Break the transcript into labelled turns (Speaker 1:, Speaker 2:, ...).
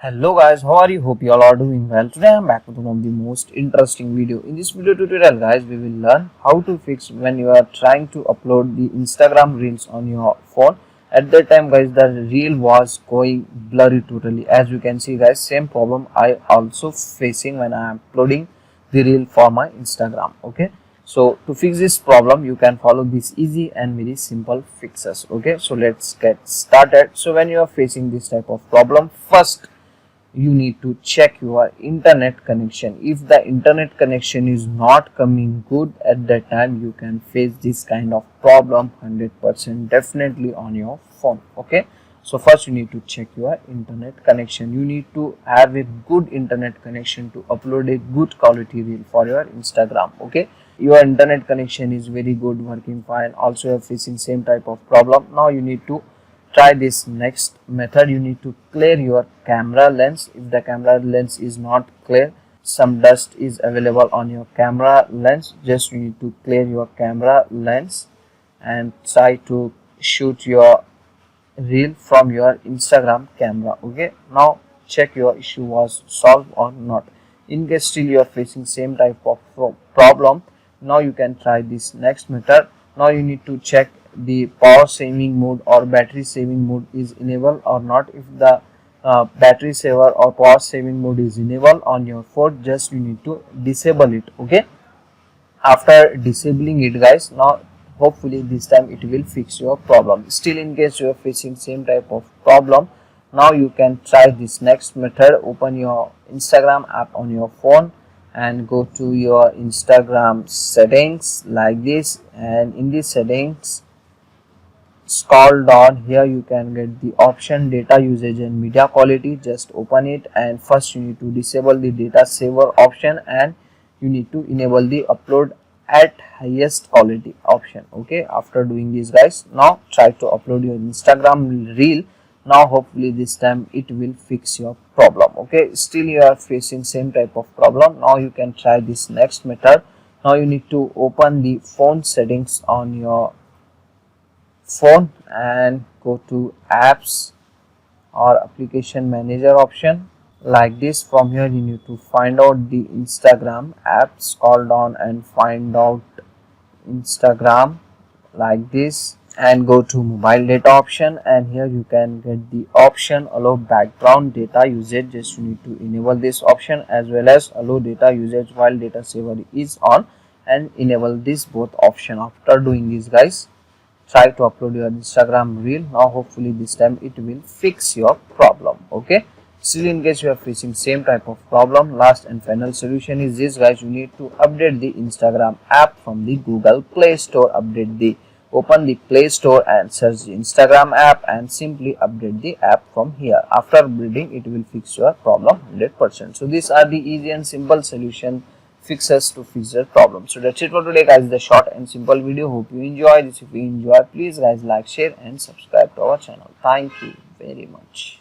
Speaker 1: Hello guys, how are you? Hope you all are doing well. Today I am back with one of the most interesting video. In this video tutorial guys, we will learn how to fix when you are trying to upload the Instagram reels on your phone. At that time guys, the reel was going blurry totally. As you can see guys, same problem I also facing when I am uploading the reel for my Instagram. Okay, so to fix this problem you can follow this easy and very simple fixes. Okay, so let's get started. So when you are facing this type of problem, first you need to check your internet connection. If the internet connection is not coming good, at that time you can face this kind of problem 100% definitely on your phone. Okay, so first you need to check your internet connection. You need to have a good internet connection to upload a good quality reel for your Instagram. Okay, your internet connection is very good, working fine, also you are facing same type of problem. Now you need to try this next method. You need to clear your camera lens. If the camera lens is not clear, some dust is available on your camera lens, just you need to clear your camera lens and try to shoot your reel from your Instagram camera. Okay, now check your issue was solved or not. In case still you are facing same type of problem, now you can try this next method. Now you need to check the power saving mode or battery saving mode is enabled or not. If the battery saver or power saving mode is enabled on your phone, just you need to disable it. Okay, after disabling it guys, now hopefully this time it will fix your problem. Still in case you are facing same type of problem, now you can try this next method. Open your Instagram app on your phone and go to your Instagram settings like this, and in these settings scroll down. Here you can get the option data usage and media quality. Just open it, and first you need to disable the data saver option and you need to enable the upload at highest quality option. Okay, after doing this guys, now try to upload your Instagram reel. Now hopefully this time it will fix your problem. Okay, still you are facing same type of problem. Now you can try this next method. Now you need to open the phone settings on your phone and go to apps or application manager option like this. From here you need to find out the Instagram app, scroll down and find out Instagram like this, and go to mobile data option, and here you can get the option allow background data usage. Just you need to enable this option as well as allow data usage while data saver is on, and enable this both option. After doing this guys, try to upload your Instagram reel. Now hopefully this time it will fix your problem. Okay, still in case you are facing same type of problem, last and final solution is this guys. You need to update the Instagram app from the Google Play Store. Open the Play Store and search the Instagram app and simply update the app from here. After updating, it will fix your problem 100%. So these are the easy and simple solution fixes to fix your problem. So that's it for today guys, the short and simple video. Hope you enjoy this. If you enjoy, please guys like, share and subscribe to our channel. Thank you very much.